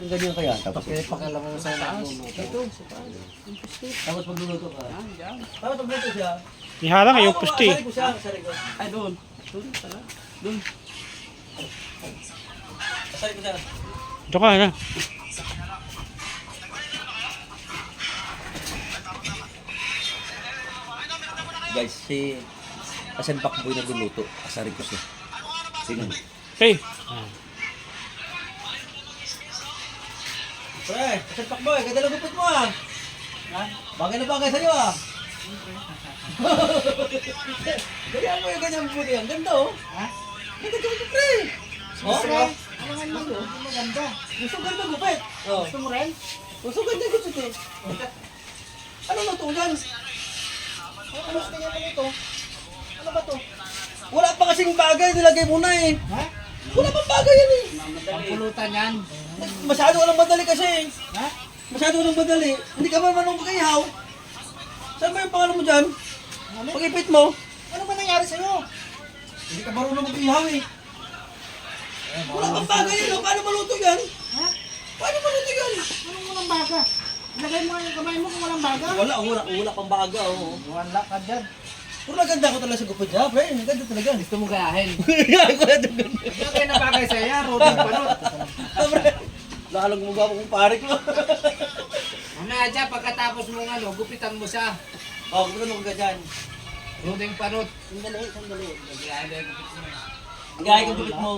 ganyan kaya. Tapos Pakailan mo sa nagluluto. tapos pagluluto ka. Tapos pagluluto siya. Ihalang yung pusti. Asari ko siya, asari ko. Ay, doon. Doon pala. Doon. Asari ko siya. Ito ka na. Guys, si Asan Pakboy na luluto. Asari ko siya. Sino? Hey. Pre, Asan Pakboy, ganda na gupit mo ah. Ha? Bagay na bagay sa'yo ah. Ganyan mo yung ganyan gupit yan. Ganda oh. Ha? Ganda gupit pre. Oh? Ano nga naman yun? Hindi maganda. Gusto ganda gupit. Oh. Gusto mo rin? Gusto ganda gupit eh. Ano luto dyan? Ano gusto niya naman ito? Ano ba to? Wala pa kasing bagay, nilagay mo na eh. Ha? Wala pang bagay yan eh. Ang pulutan yan. Masyado walang madali kasi. Ha? Masyado walang madali. Hindi ka man manong mag-ihaw. Saan ba yung pangalan mo dyan? Ano? Pag-ipit mo. Ano ba nangyari sa'yo? Hindi ka marunong mag-ihaw eh. Wala pang bagay yan. Paano maluto yan? Ha? Paano maluto yan? Anong walang baga? Ilagay mo yung kamay mo kung walang baga? Wala pang baga. Oh. Wala ka dyan. Puro naganda ko talaga sa gupit niya, pre. Naganda talaga. Gusto mo gayahin. Ako na ito ganda. Bagay na bagay sa'yo, Roding Panot. Pre, lahalag mo ba akong pare ko? Mamaya dyan, pagkatapos mo gupitan mo siya. Oh, gusto mo ka dyan. Roding Panot. Sandali. Gayahin na yung gupit mo. Gaya kong gupit mo.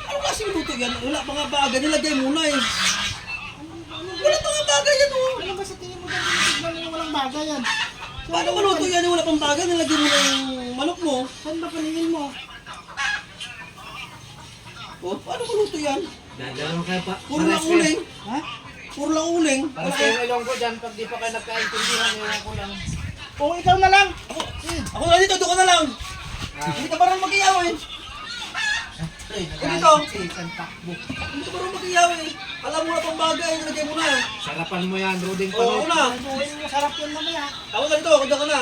Ano kasi luto yan? Wala pa nga baga. Nilagay mo na eh. Wala pa nga baga yan oh. Ano ba sa tingin mo dyan? Tignan mo yung walang baga yan. Paano maluto yan? Wala pang baga. Nilagay mo na yung manok mo. Saan ba paningin mo? Oh, paano maluto yan? Dadalo kayo pa. Puro lang uling. Ha? Puro lang uling. Para sa yung ilong ko dyan, pag di pa kayo nagkaintindihan, yun ako lang. O ikaw na lang. Ako na dito, doon ka na lang. Hindi ka parang mag-iyaw eh. Dito. Isang takbo. Hindi ka parang mag-iyaw eh. Alam mo na pang bagay. Nilagay mo na. Sarapan mo yan, Roding Oo, ako Panot. na. Buhay mo sarap yan mamaya. Ako na dito. Ako ka na.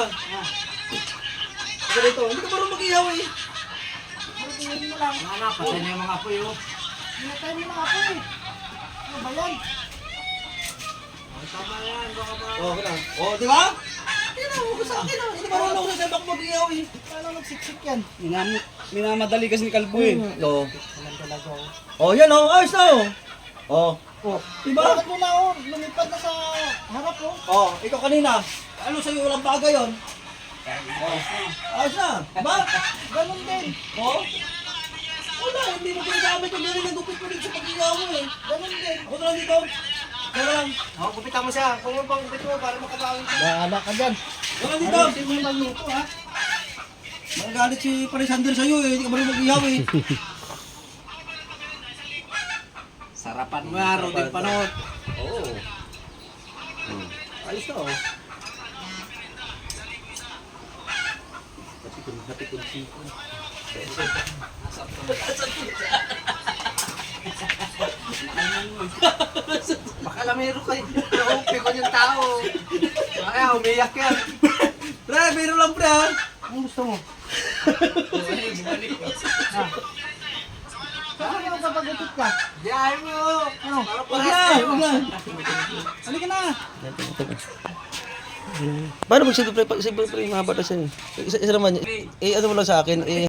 Ako dito. Hindi ka parang mag-iyaw eh. Ano tingin mo lang? Mga anak, patay na yung mga apoy, oh. Hinatay mo na ako eh. Ano ba yan? Oh, tama yan, baka ba? Oo, ako na. Oo, di ba? Hindi na. Huwag ka sa akin ah. Hindi parang ako sa sabak mag-iyaw eh. Paano nagsiksik yan? Minamadali kasi ni Kalbo eh. Oo. Walang talaga oh. Oh, yan oh. Ayos na oh. Oh. Oh. Diba? Bakit mo na oh? Lumipad na sa harap oh. Oh, ikaw kanina. Ano sa'yo walang bagay yun? Oh. Ayos na. Diba? Ganun din. Oh. Wala, hindi mo pinagamit yung galing ng gupit mo dito sa pag-iyaw mo eh. Ganun din. Ako na lang dito. Ako na lang. Oh, gupitan mo siya. Kung mo pang gupit mo para makabawin siya. Bahala ka dyan. Ako na dito. Ayusin mo yung magluto ha. Magagalit si Parisander sa'yo eh. Hindi ka marunong mag-iyaw eh. Sarapan mo yan, Roding Panot. Oo. Ayos na oh. Napikon siko. Baka lamero kayo. Pikon yung tao. Kaya umiyak yan. Pre, biro lang pre ha. Anong gusto mo? Saan ka magpapagupit ka? Diyahin mo. Ano? Wag na, wag na. Halika na. Paano magsiguro pre, mahaba na siya eh. Isa naman, ano mo lang sa akin,